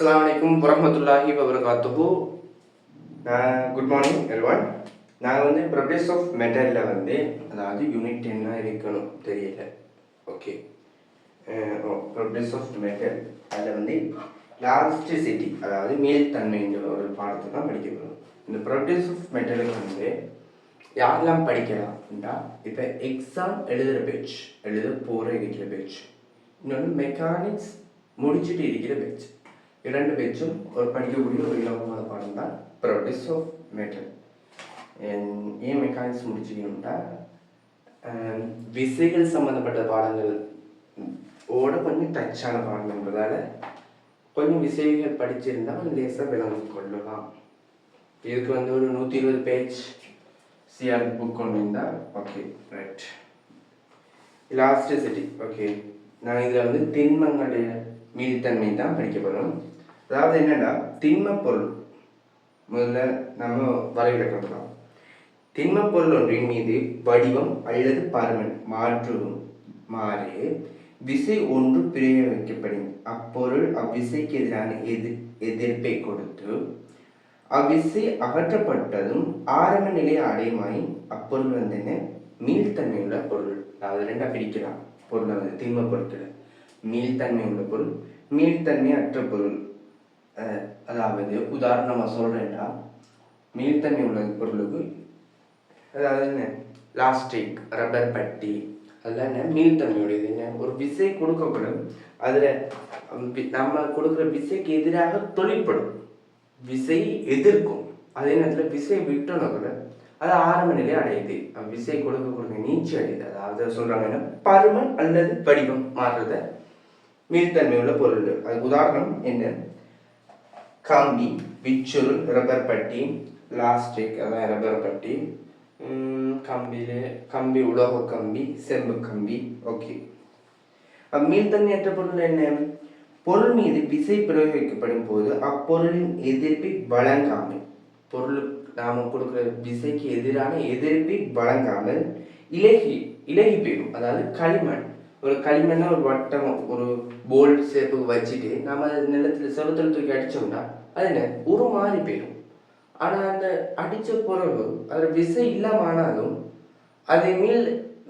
அஸ்ஸலாமு வரஹ்மத்துல்லாஹி வபரகாத்துஹு. Good morning everyone. நான் ப்ராப்பர்ட்டீஸ் ஆஃப் மெட்டலில் அதாவது யூனிட் 10 இருக்கணும் தெரியல. ஓகே, ப்ராப்பர்ட்டீஸ் ஆஃப் மெட்டல் அதில் எலாஸ்டிசிட்டி அதாவது மீள்தன்மைன்ற ஒரு பாடத்தை தான் படிக்க போகிறோம். இந்த ப்ராப்பர்ட்டீஸ் ஆஃப் மெட்டலுக்கு யாரெல்லாம் படிக்கலாம்னா, இப்போ எக்ஸாம் எழுதுகிற பேஜ், எழுத போகிற இருக்கிற பேஜ், இன்னொன்று மெக்கானிக்ஸ் முடிச்சுட்டு இருக்கிற பேஜ், இரண்டு பேச்சும் ஒரு படிக்கக்கூடிய ஒரு இலவசமான பாடம் தான் ப்ராப்பர்ட்டீஸ் ஆஃப் மெட்டல். ஏன் மெக்கானிக்ஸ் முடிச்சுக்கணும்னா, விசைகள் சம்மந்தப்பட்ட பாடங்கள் ஓட கொஞ்சம் டச்சான பாடம் என்பதால் கொஞ்சம் விசைகள் படிச்சிருந்தால் கொஞ்சம் லேசாக விளங்கி கொள்ளலாம். இதுக்கு ஒரு 120 பேஜ் சிஆர் புக் கொண்டு இருந்தால் ஓகே ரைட். எலாஸ்டிசிட்டி ஓகே, நான் இதில் திண்மங்களுடைய மீள்தன்மை தான் படிக்க போகிறோம். அதாவது என்னென்னா, திண்மப்பொருள் முதல்ல நம்ம வரைவிலக்கலாம். திண்மப்பொருள் ஒன்றின் மீது வடிவம் அல்லது பருமன் மாறி விசை ஒன்று பிரயோகிக்கப்படும். அப்பொருள் அவ்விசைக்கு எதிரான எதிர்ப்பை கொடுத்து அவ்விசை அகற்றப்பட்டதும் ஆரம்ப நிலையை அடையுமாய் அப்பொருள் என்ன மீள்தன்மை உள்ள பொருள். அதாவது ரெண்டா பிரிக்கலாம் பொருள், திண்ம பொருட்கள் மீள்தன்மை உள்ள பொருள், மீள்தன்மை அற்ற பொருள். அதாவது உதாரணமாக சொல்றேன்னா, மீள்தன்மை உள்ள பொருளுக்கு அதாவது என்ன பிளாஸ்டிக், ரப்பர் பட்டி, அதெல்லாம் என்ன மீள்தன்மையுடையது. என்ன ஒரு விசை கொடுக்கப்படும், அதில் நம்ம கொடுக்குற விசைக்கு எதிராக தொழிற்படும், விசை எதிர்க்கும். அதே நேரத்தில் விசை விட்டோன்னா கூட அது ஆரம்ப நிலை அடையுது, விசை கொடுக்க நீச்சி அடையுது. அதாவது சொல்றாங்க என்ன, பருமன் அல்லது வடிவம் மாறுறத மீள்தன்மை உள்ள பொருள். அதுக்கு உதாரணம் என்ன, கம்பி, விச்சுருள், ரப்பர் பட்டி, பிளாஸ்டிக் அதான் ரப்பர் பட்டி, கம்பி உலோக கம்பி, செம்பு கம்பி. ஓகே, மீள்தன்மையற்ற பொருள் என்ன, பொருள் மீது விசை பிரயோகிக்கப்படும் போது அப்பொருளின் எதிர்ப்பை வழங்காமல், பொருள் நாம கொடுக்குற விசைக்கு எதிரான எதிர்ப்பை வழங்காமல் இலகி போயிடும். அதாவது களிமண், ஒரு களிமண்ணா ஒரு வட்டம் ஒரு போல் ஷேப்புக்கு வச்சுட்டு நம்ம நிலத்தில் செவத்தில் தூக்கி அடித்தோம்னா அது என்ன ஒரு மாறி போயிடும். ஆனால் அந்த அடித்த பிறகு அதில் விசை இல்லாமல் ஆனாலும் அது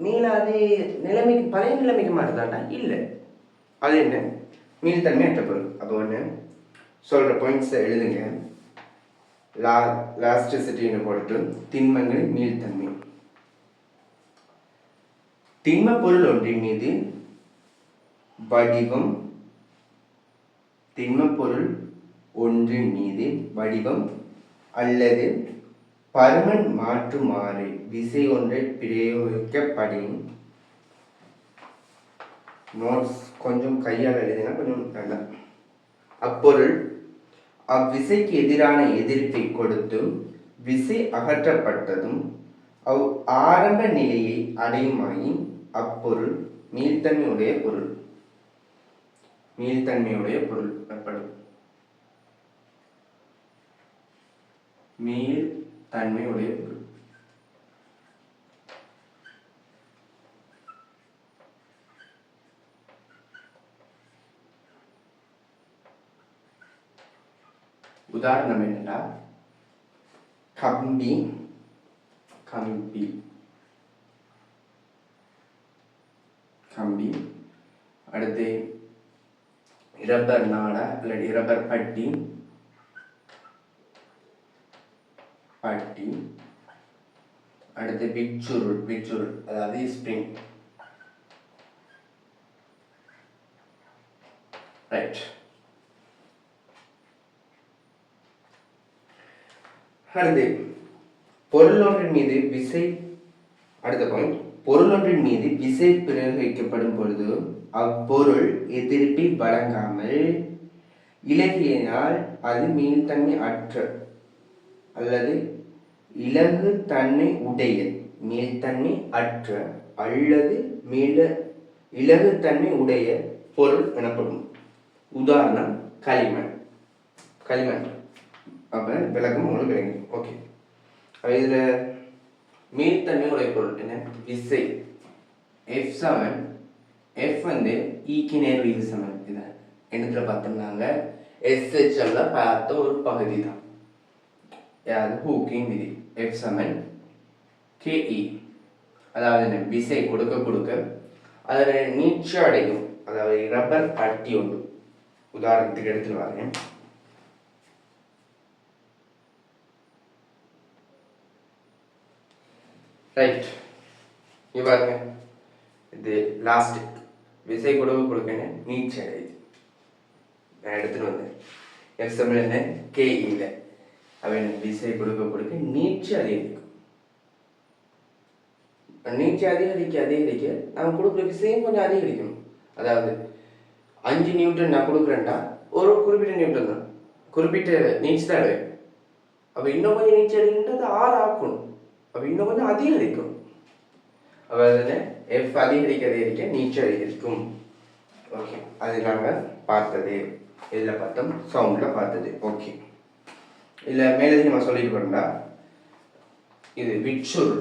மீளாது நிலைமைக்கு பழைய நிலைமைக்கு மாறுதாண்டா இல்லை, அது என்ன மீள்தன்மை அற்ற பொருள். அப்போ ஒன்று சொல்கிற பாயிண்ட்ஸை எழுதுங்க. எலாஸ்டிசிட்டின்னு போட்டு திண்மங்களின் மீள்தன்மை. திண்ம பொருள் ஒன்றின் மீது வடிவம், திண்மப்பொருள் ஒன்றின் மீது வடிவம் அல்லது பருமன் மாறுமாறு விசை ஒன்றை பிரயோகிக்கப்படும். நோட்ஸ் கொஞ்சம் கையால் எழுதினா கொஞ்சம் நல்லா. அப்பொருள் அவ்விசைக்கு எதிரான எதிர்ப்பை கொடுத்தும் விசை அகற்றப்பட்டதும் ஆரம்ப நிலையை அடையுமாயின் அப்பொருள் மீள்தன்மையுடைய பொருள். மீள்தன்மையுடைய பொருள் எனப்படும். மீள்தன்மையுடைய பொருள். உதாரணம் என்னன்னா, கம்பி கம்பி கம்பி அடுத்து ரப்பர் நாடா அல்லது ரப்பர் பட்டி பட்டி அடுத்து விச்சுருள் அதாவது ஸ்ப்ரிங். ரைட். அடுத்து பொருள் ஒன்றின் மீது விசை. அடுத்த பாயிண்ட், பொருள் ஒன்றின் மீது விசை பிரயோகிக்கப்படும் பொழுது அப்பொருள் எதிர்ப்பை வழங்காமல் இலகியினால் அது மீள்தன்மை அற்ற அல்லது இலகுத்தன்மை உடைய. மீள்தன்மை அற்ற அல்லது இலகுத்தன்மை உடைய பொருள் எனப்படும். உதாரணம் களிமண். அப்ப விளக்கம் உங்களுக்கு விளங்கி. ஓகே, இதுல மீள்தன்மை உடைய பொருள் என்ன, விசை F7, F ஈக்கு நேர் விகித சமன். இதை இடத்துல பார்த்தோம்னாங்க SHMல பார்த்த ஒரு பகுதி தான் யாரு ஹூக்கிங் விதி F சமன் KE. அதாவது விசை கொடுக்க கொடுக்க அதில் நீட்சி அடையும். அதாவது ரப்பர் அட்டி உண்டு. உதாரணத்துக்கு எடுத்துட்டு வரேன். ரைட், இங்க பாருங்க, இது லாஸ்டிக் விசை கொடுக்க கொடுக்க நீட்சி அடையுது. நான் எடுத்துட்டு வந்தேன் F சமன் என்ன KE. அவன் விசை கொடுக்க கொடுக்க நீட்சி அதிகரிக்கும். நீட்சி அதிகரிக்க நான் கொடுக்குற விசையும் கொஞ்சம் அதிகரிக்கும். அதாவது 5 நியூட்டன் நான் கொடுக்குறேன்டா ஒரு குறிப்பிட்ட நியூட்டன் தான், குறிப்பிட்ட நீட்சி தான் அடையும். அப்போ இன்னும் கொஞ்சம் நீட்சி அதிகரிக்கிட்டு அது 6 ஆக்கணும். அப்போ இன்னும் கொஞ்சம் அதிகரிக்கும். அப்போ அதில் F அதிகரிக்க நீட்சி அதிகரிக்கும். ஓகே, அது நாங்கள் பார்த்தது. இதில் பார்த்தோம், சவுண்டில் பார்த்தது. ஓகே, இல்லை மேலதிகமாக சொல்லிட்டு போறோம்டா, இது விச்சுருல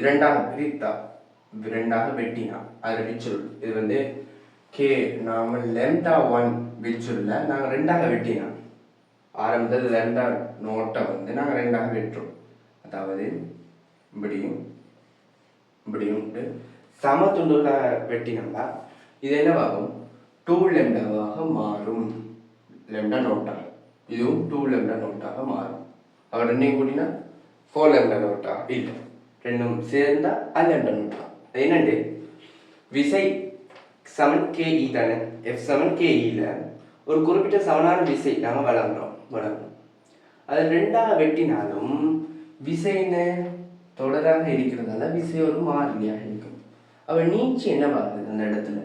இரண்டாக பிரித்தா, இரண்டாக வெட்டினா அது விச்சுருள். இது வந்து நாம லெம்டா 1 விச்சுருல நாங்கள் ரெண்டாக வெட்டினா, ஆரம்பத்தில் லெம்டா நோட்டை வந்து நாங்கள் ரெண்டாக வெட்டுறோம். அதாவது இப்படியும் சம துண்டுகளாக வெட்டினோம்னா இது என்னவாகும்? 2 லெம்டாவாக மாறும். லெம்டா நோட்டாக இதுவும் 2 லெம்டா நோட்டாக மாறும். அவர் ரெண்டையும் கூட்டினா 4 லெம்டா நோட்டா இல்லை, ரெண்டும் சேர்ந்தா லெம்டா நோட்டா. என்னண்டு விசை சமன் KE தானே. F சமன் KEல ஒரு குறிப்பிட்ட சமனான விசை நாங்கள் வழங்குறோம். அது ரெண்டாக வெட்டினாலும் விசைன்னு தொடராக இருக்கிறதால விசை ஒரு மாறிலியாக இருக்கும். அவ நீட்சி என்ன வருது அந்த இடத்துல?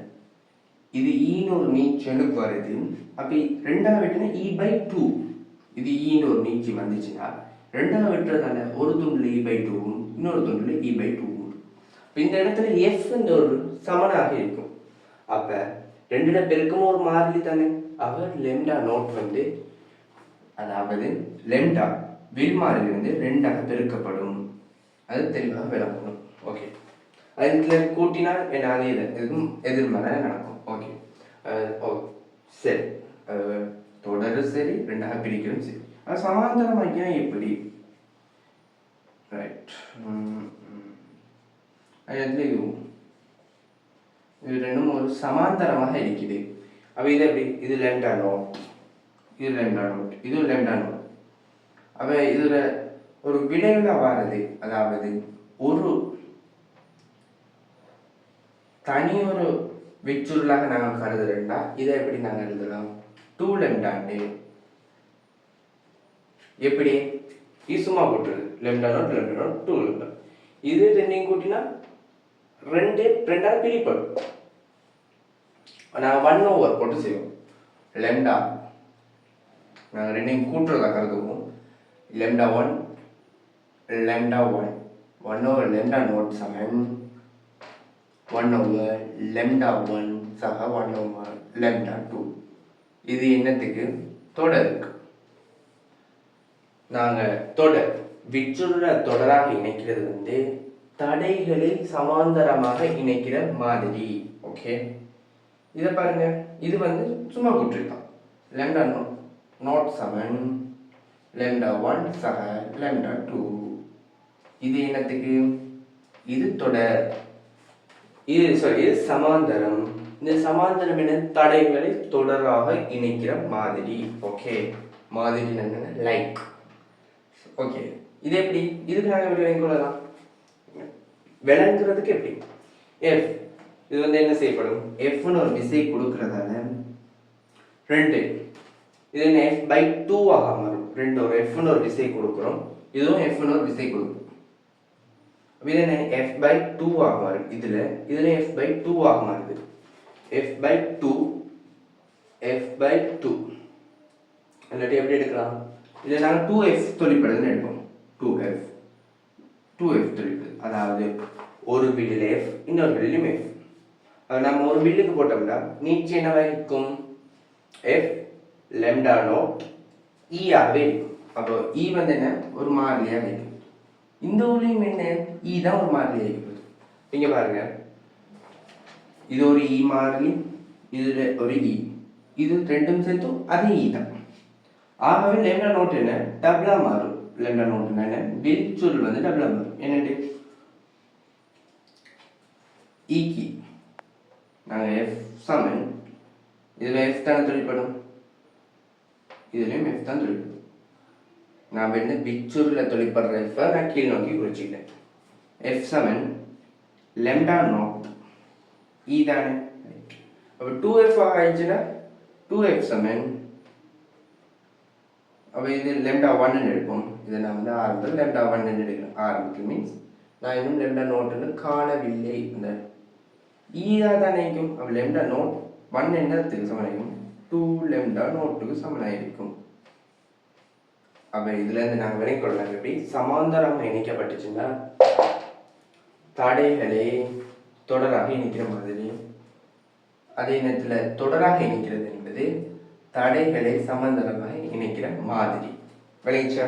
இது ஈன்னு ஒரு நீட்சி வருது. அப்போ ரெண்டாக வெட்டினா E/2. இது ஈன்னு ஒரு நீட்சி வந்துச்சுன்னா ரெண்டாக வெட்டுறதால ஒரு துண்டுல E/2 இன்னொரு துண்டுல E/2. இந்த இடத்துல F ஒரு சமனாக இருக்கும். அப்ப ரெண்டுல பெருக்கும் ஒரு மாறிலி தானே. அவர் லெம்டா நோட் வந்து, அதாவது லெம்டா வில் மாறிலி வந்து ரெண்டாக பெருக்கப்படும். அது தெளிவாக விளக்கணும். ஓகே, அதுல கூட்டினால் என்ன அதே எதுவும் எதிர்மறை நடக்கும். ஓகே, சரி, தொடரும் சரி, ரெண்டாக பிரிக்கிறோம் சரி. அது சமாந்தரம் வைக்கணும் எப்படி? ரைட், இது ரெண்டும் ஒரு சமாந்தரமாக இருக்குது. அப்ப இது எப்படி? இது லெம்டா நோட், இது லெம்டா நோட், இது லெம்டா நோட். அப்ப இதுல ஒரு விளைவுல வாரது, அதாவது ஒரு தனி ஒரு விச்சுருளாக நாங்கள் கருதுறோம்னா இதை எப்படி நாங்கள் எழுதலாம்? 2 லெம்டாண்டு எப்படி சும்மா போட்டுருது. Lambda note 2 lambda. இது ரெண்டையும் கூட்டினா ரெண்டாக பிரிப்படும். நாங்கள் 1/, போட்டு செய்வோம். லெம்டா நாங்கள் ரெண்டையும் கூட்டுறதா கருதுவோம். லெம்டா 1 1/, லெம்டா நோட் சமன் 1/, லெம்டா 1 சக 1/, லெம்டா 2. இது என்னத்துக்கு? தொடருக்கு. நாங்கள் விச்சுள்ள தொடராக இணைக்கிறது வந்து தடைகளில் சமாந்தரமாக இணைக்கிற மாதிரி. ஓகே, இதை பாருங்க, இது வந்து சும்மா கூட்டிருக்கான். லெம்டா நோட் சமன் லெம்டா 1 சக லெம்டா 2. இது என்னத்துக்கு? இது தொடர். இது சமாந்தரம். இந்த சமாந்தரம் என்ன? தடைகளை தொடராக இணைக்கிற மாதிரி. ஓகே, மாதிரி என்ன? லைக். ஓகே, இது எப்படி? இதுக்கு நாங்கள் எப்படி வாங்கிக்கொள்ளலாம்? விளங்குறதுக்கு எப்படி? F இது வந்து என்ன செய்யப்படும்? Fன்னு ஒரு விசை கொடுக்கறதால 2 இது என்ன? F/2 ஆக மாறும். ஒரு Fன்னு ஒரு விசை கொடுக்குறோம், இதுவும் Fன்னு ஒரு விசை கொடுக்கும். இது என்ன? F/2 ஆக மாறும். இதுல F/2 ஆக மாறுது. F/2 இல்லாட்டி எப்படி எடுக்கலாம்? இதை நாங்கள் 2F தொழிற்படுதுன்னு எடுப்போம். 2F தொழிற்படு, அதாவது ஒரு பில்லில் F இன்னொரு பில்லிலும் F. நம்ம ஒரு பில்லுக்கு போட்டோம்னா நீட்சி என்ன வகிக்கும்? F லெம்டா நோட் E ஆகவே இருக்கும். அப்போ E வந்து என்ன? ஒரு மாறிலியாக இருக்கும். இந்த ஊர்லையும் என்ன? E தான் ஒரு மாறிலியாக இருக்குது. இங்க பாருங்க, இது ஒரு இ மாறிலி, இது ஒரு இ, இது ரெண்டும் சேர்த்து அதே இ தான். ஆகவே லெம்டா நோட் என்ன டபுளா மாறும். லெம்டா நோட் என்ன விரிச்சுருள் வந்து டபுளா மாறும். என்னட்டு ஈக்கி நாங்கள் எஃப் சமன் இதில் எஃப் தானே தொழிற்படும், இதுலேயும் எஃப் தான் தொழிற்படும். நான் வந்து விச்சுருளில் தொழிற்படுற எஃப்பை நான் கீழ் நோக்கி குறிச்சிக்கிட்டேன். எஃப் சமன் லெம்டா நோட் இ தானே. அப்போ 2f ஆகிடுச்சுன்னா 2f சமன், அப்போ இது லெம்டா 1 எடுப்போம். இதை நான் வந்து ஆரம்பத்தில் லெம்டா 1 எடுக்கிறேன். ஆரம்பத்தில் மீன்ஸ் நான் இன்னும் லெம்டா நோட்டுன்னு காணவில்லை. இந்த ஈதா தான் நினைக்கும். அப்போ லெம்டா நோட் 1 என்னத்துக்கு சமனாயிருக்கும், 2 லெம்டா நோட்டுக்கு சமனாயிருக்கும். அப்போ இதுலேருந்து நாங்கள் வினைக்கொள்ளலாம். எப்படி சமாந்தரமாக இணைக்கப்பட்டுச்சுன்னா தடைகளை தொடராக இணைக்கிற மாதிரி, அதே நேரத்தில் தொடராக இணைக்கிறது என்பது தடைகளை சமாந்தரமாக இணைக்கிற மாதிரி. விளைச்சா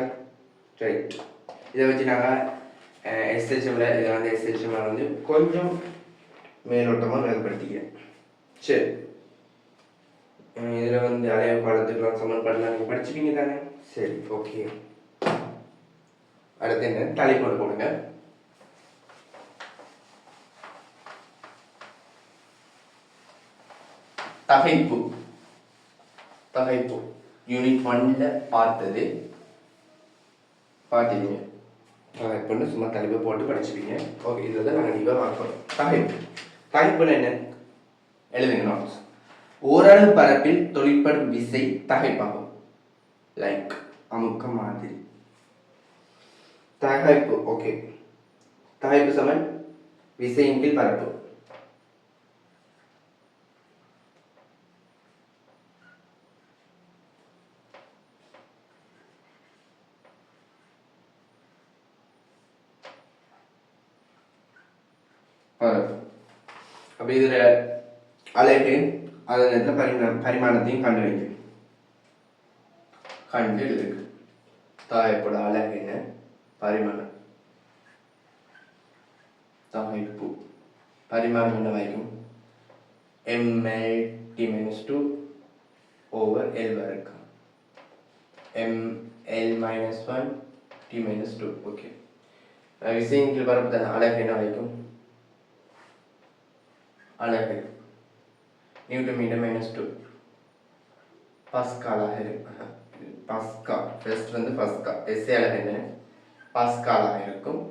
ரைட். இதை வச்சு நாங்கள் எஸ்ஹெச்எம்ல இதை வந்து எஸ்ஹெச்எம்ல வந்து கொஞ்சம் மேலோட்டமாக வேறுபடுத்திக்கிறேன். சரி, இதில் வந்து அலைய பாடத்துக்கெல்லாம் சமன்பாடுலாம் நீங்கள் படிச்சுப்பீங்க தானே. சரி, ஓகே. அடுத்து என்ன தலைப்போடு போடுங்க. தகைப்பு. தகைப்பு யூனிட் 1ல பார்த்தது பார்த்துருவீங்க. தகைப்புன்னு சும்மா தலைப்பை போட்டு படிச்சுப்பீங்க. ஓகே, இதில் தான் நாங்கள் நீங்கள் பார்க்கணும். தகைப்பு. தகைப்புன்னு என்ன எழுதுங்க நோட்ஸ். ஓரளவு பரப்பில் தொழிற்படும் விசை தகைப்பாகும். லைக் அமுக்க மாதிரி. தகைப்பு. ஓகே, தகைப்பு சமன் விசையின் கீழ் பரப்பு. அப்ப இதுல அலைக்கு அதன் நேரத்தில் பரிமாணத்தையும் கண்டு வைக்கும். கண்டு இருக்கு தகைப்போட அலகு என்ன பரிமாணம். தகைப்பு பரிமாணம் என்ன வைக்கும், ml t-2 over L வரைக்கும் ml-1 t-2. ஓகே, விசையின் கீழ் பரப்பு அலகு என்ன வைக்கும், அலகு நியூட்டன் மீட்டர் -2 பாஸ்காலாக இருக்கும். பாஸ்கா ஃபர்ஸ்ட் வந்து பாஸ்கா, எஸ்ஏ அலகு என்ன பாஸ்காலாக இருக்கும்.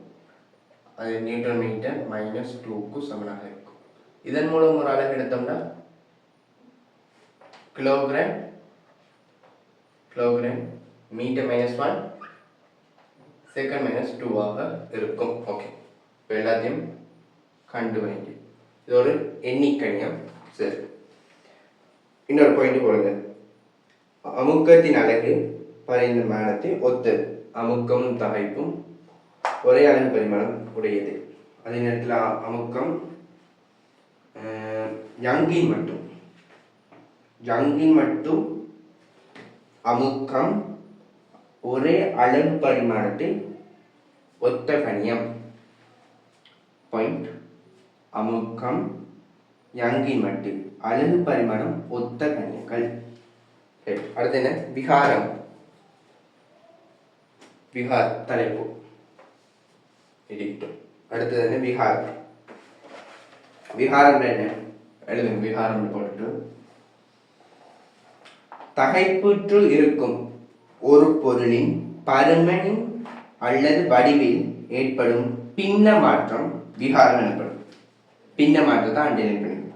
அது நியூட்டன் மீட்டர் -2க்கு சமனாக இருக்கும். இதன் மூலம் ஒரு அலகு எடுத்தோம்னா கிலோகிராம். கிலோகிராம் மீட்டர் -1 செகண்ட் -2ஆக இருக்கும். ஓகே, இப்போ எல்லாத்தையும் கண்டு வைங்க. இது ஒரு எண்ணிக்கணியம். சரி, இன்னொரு பாயிண்ட் போடுங்க. அமுக்கத்தின் அலகு பரிமாணத்தை ஒத்தது. அமுக்கமும் தகைப்பும் ஒரே அலகு பரிமாணம் உடையது. அதே நேரத்தில் அமுக்கம் யங்கின் மட்டும் அமுக்கம் ஒரே அலகு பரிமாணத்தை ஒத்த கணியம். பாயிண்ட், அமுக்கம் யங்கின் மட்டு அலகு பரிமாணம் ஒத்த கணியங்கள். அடுத்து என்ன விகாரம். விகார் தலைப்பு எடிக்டும். அடுத்தது என்ன விகாரம். விகாரம் என்ன எழுதுங்க. விகாரம் போட்டு தகைப்புற்று இருக்கும் ஒரு பொருளின் பருமனின் அல்லது வடிவில் ஏற்படும் பின்ன மாற்றம் விகாரம் எனப்படும். பின்ன மாற்றத்தை அண்டர்லைன் பண்ணிக்கணும்.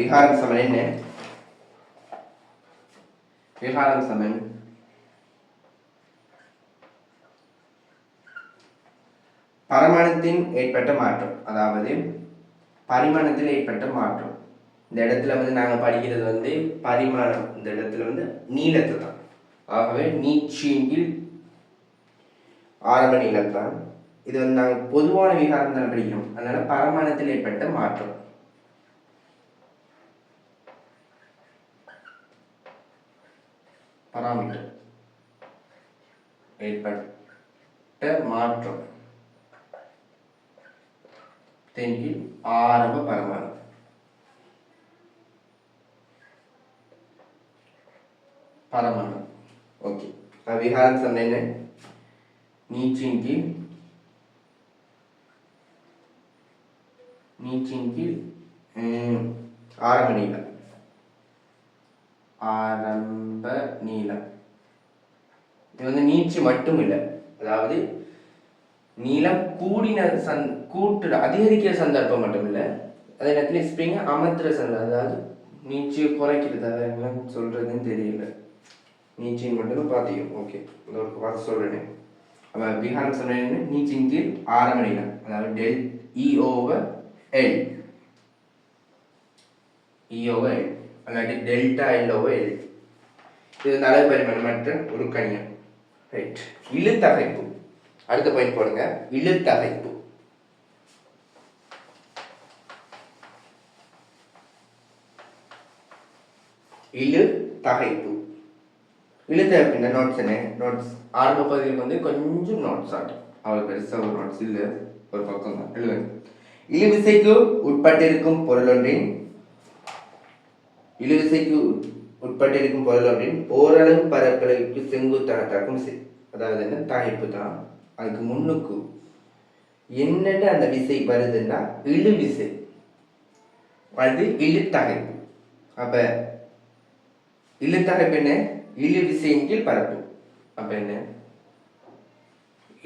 விகாரம் சமன் என்ன, விகாரம் சமன் பரிமாணத்தின் ஏற்பட்ட மாற்றம், அதாவது பரிமாணத்தில் ஏற்பட்ட மாற்றம். இந்த இடத்துல வந்து நாங்கள் படிக்கிறது வந்து பரிமாணம், இந்த இடத்துல வந்து நீளத்தை தான். ஆகவே நீட்சியில் ஆரம்ப நீளத்தான். இது வந்து நாங்கள் பொதுவான விகாரம் தான் படிக்கிறோம். அதனால பரிமாணத்தில் ஏற்பட்ட மாற்றம். பராமீட்டர் ஏற்பட்ட மாற்றம் கீழ் ஆரம்ப பரமாணு. பரமாணு. ஓகே, விகாரம் சொன்ன என்ன? நீட்சியின் கீழ் ஆரம்ப நீளம். ஆரம்ப நீளம் இது வந்து நீட்சி மட்டும் இல்லை, அதாவது நீளம் கூட்டுற அதிகரிக்கிற சந்தர்ப்பம் மட்டும் இல்லை, அதே நேரத்தில் ஸ்ப்ரிங் அமர்த்துற சந்தர்ப்பம், அதாவது நீட்சியை குறைக்கிறது. அதை என்ன சொல்றதுன்னு தெரியல, நீட்சின்னு மட்டும் பார்த்தீங்க. ஓகே, ஒரு பார்த்து சொல்றேன். அப்போ விகாரம் சொன்ன நீட்சியின் கீழ் ஆரம்ப நீளம், அதாவது டெல் E/L அல்லாட்டி டெல்டா L/L. இது வந்து அளவு பரிமாணமற்ற ஒரு கணியம். ரைட். இழுத்தகைப்பு. அடுத்த பாயிண்ட் போடுங்க. இழுத்தகைப்பு. இழுத்தகைப்பு இழுத்தகைப்பு நோட்ஸ் என்ன? நோட்ஸ் ஆரம்ப பகுதியில் வந்து கொஞ்சம் நோட்ஸ் ஆட்டும், அவ்வளோ பெருசாக ஒரு நோட்ஸ் இல்லை, ஒரு பக்கம் தான் எழுதுங்க. இழுவிசைக்கு உட்பட்டிருக்கும் பொருளொன்றின் ஓரளவு பரப்பளவுக்கு செங்குத்தாக தாக்கும் விசை, அதாவது என்ன தகைப்பு தான். அதுக்கு முன்னுக்கு என்னென்ன அந்த விசை வருதுன்னா இழு விசை, அது இழுத்தகைப்பு. அப்ப இழுத்தகைப்பு என்ன? இழு விசையின் கீழ் பரப்பு. அப்ப என்ன?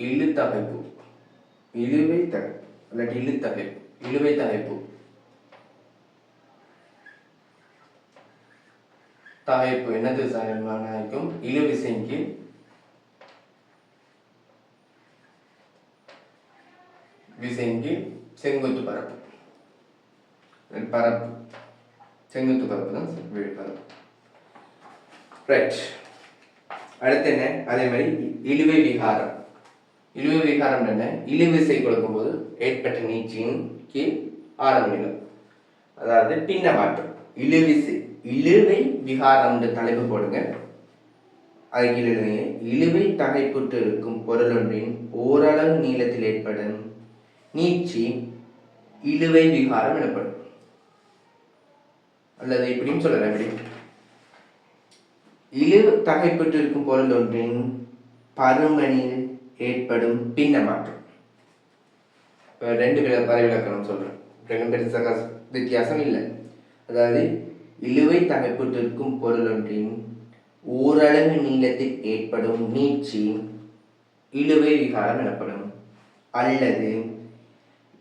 இழுத்தகைப்பு, இழுவை தகைப்பு இல்லாட்டி இழுத்தகைப்பு, இழுவை தகைப்பு. தகைப்பு என்னது சாயமானாக்கும்? இழு விசையின் கீழ் செங்குத்து பரப்பு. செங்குத்து பரப்பு தான் பரப்பு. ரைட். அடுத்து என்ன? அதே மாதிரி இழுவை விகாரம். இழுவை விகாரம் என்ன? இழுவிசை கொடுக்கும் போது ஏற்பட்ட நீட்சியின் கீழ் ஆரம்ப நீளம், அதாவது பின்ன மாற்றம். இழுவை விகாரம் தலைப்பு போடுங்க. அது கீழே எழுதுங்க. இழுவை தகைப்புற்று இருக்கும் பொருளொன்றின் ஓரளவு நீளத்தில் ஏற்படும் நீட்சி இழுவை விகாரம் எனப்படும். அல்லது இப்படின்னு சொல்லலாம். எப்படி? இழு தகைப்பட்டு இருக்கும் பொருள் ஒன்றின் பருமனில் ஏற்படும் பின்ன மாற்றம். ரெண்டு பரவிலக்கணம் சொல்றேன், ரெண்டும் பெருசாக வித்தியாசம் இல்லை. அதாவது இழுவை தகைப்பட்டு இருக்கும் பொருள் ஒன்றின் ஓரளவு நீளத்தில் ஏற்படும் நீட்சி இழுவை விகாரம் எனப்படும். அல்லது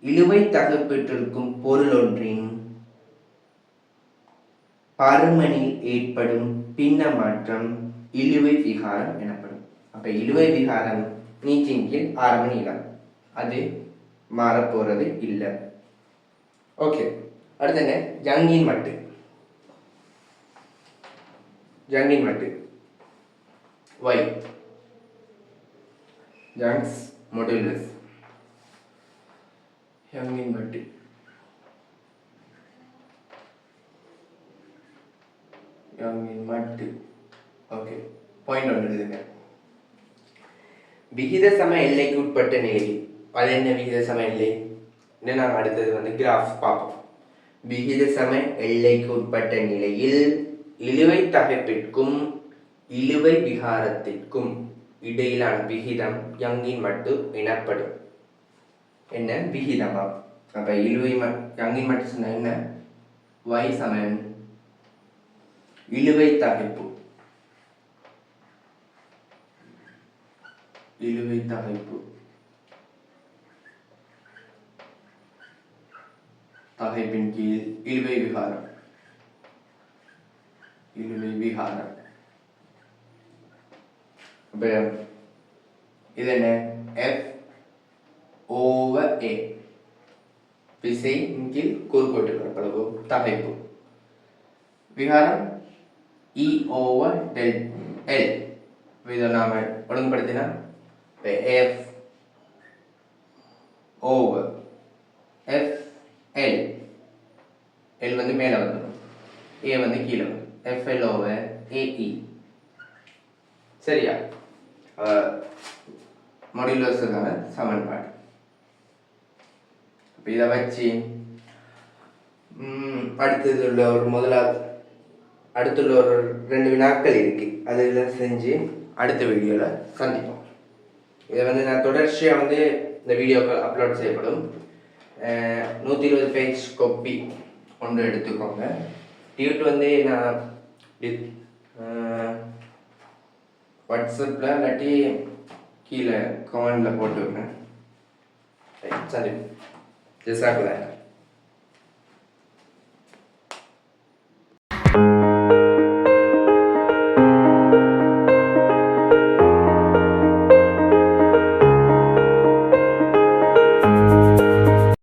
இழுவை தகைப்பட்டிருக்கும் பொருள் ஒன்றின் பருமனில் ஏற்படும் பின்ன மாற்றம் இழுவை விகாரம் எனப்படும். அப்ப இழுவை விகாரம் நீட்சியின் கீழ் ஆரம்ப நீளம், அது மாறப்போறது இல்லை. ஓகே, அடுத்து என்ன? யங்கின் மட்டு. யங்கின் மட்டு Y, Young's modulus. யங்கின் மட்டு ஓகே, பாயிண்ட் ஒன்று எழுதுங்க. விகித சம எல்லைக்கு உட்பட்ட நிலையில், அது என்ன விகித சம எல்லை? நாங்கள் அடுத்தது வந்து கிராஃப் பார்ப்போம். விகித சம எல்லைக்கு உட்பட்ட நிலையில் இழுவை தகைப்பிற்கும் இழுவை விகாரத்திற்கும் இடையிலான விகிதம் யங்கின் மட்டு எனப்படும். என்ன விகிதமா? அப்ப யங்கின் மட்டு சொன்ன என்ன? Y சமன் இழுவை தகைப்பு. தகைப்பின் கீழ் இழுவை விகாரம். இது என்ன? F/A விசையின் கீழ் குறுக்கோட்டு பரப்பளவு தகைப்பு. விகாரம் E/del L. இதை நாம ஒழுங்குபடுத்தினா F/L. L வந்து மேல வந்துடும், A வந்து கீழே வரும். FL/AE. சரியா? மாடுலஸுக்கான சமன்பாடு. இப்போ இதை வச்சு அடுத்தது உள்ள அடுத்துள்ள ஒரு 2 வினாக்கள் இருக்குது, அதில் செஞ்சு அடுத்த வீடியோவில் சந்திப்போம். இதை நான் தொடர்ச்சியாக இந்த வீடியோக்கள் அப்லோட் செய்யப்படும். 120 பேஜ் காப்பி ஒன்று எடுத்துக்கோங்க. டியூட் நான் வாட்ஸ்அப்பில் இல்லாட்டி கீழே கமெண்டில் போட்டு விடுறேன். சரி, ஜெசாக்குல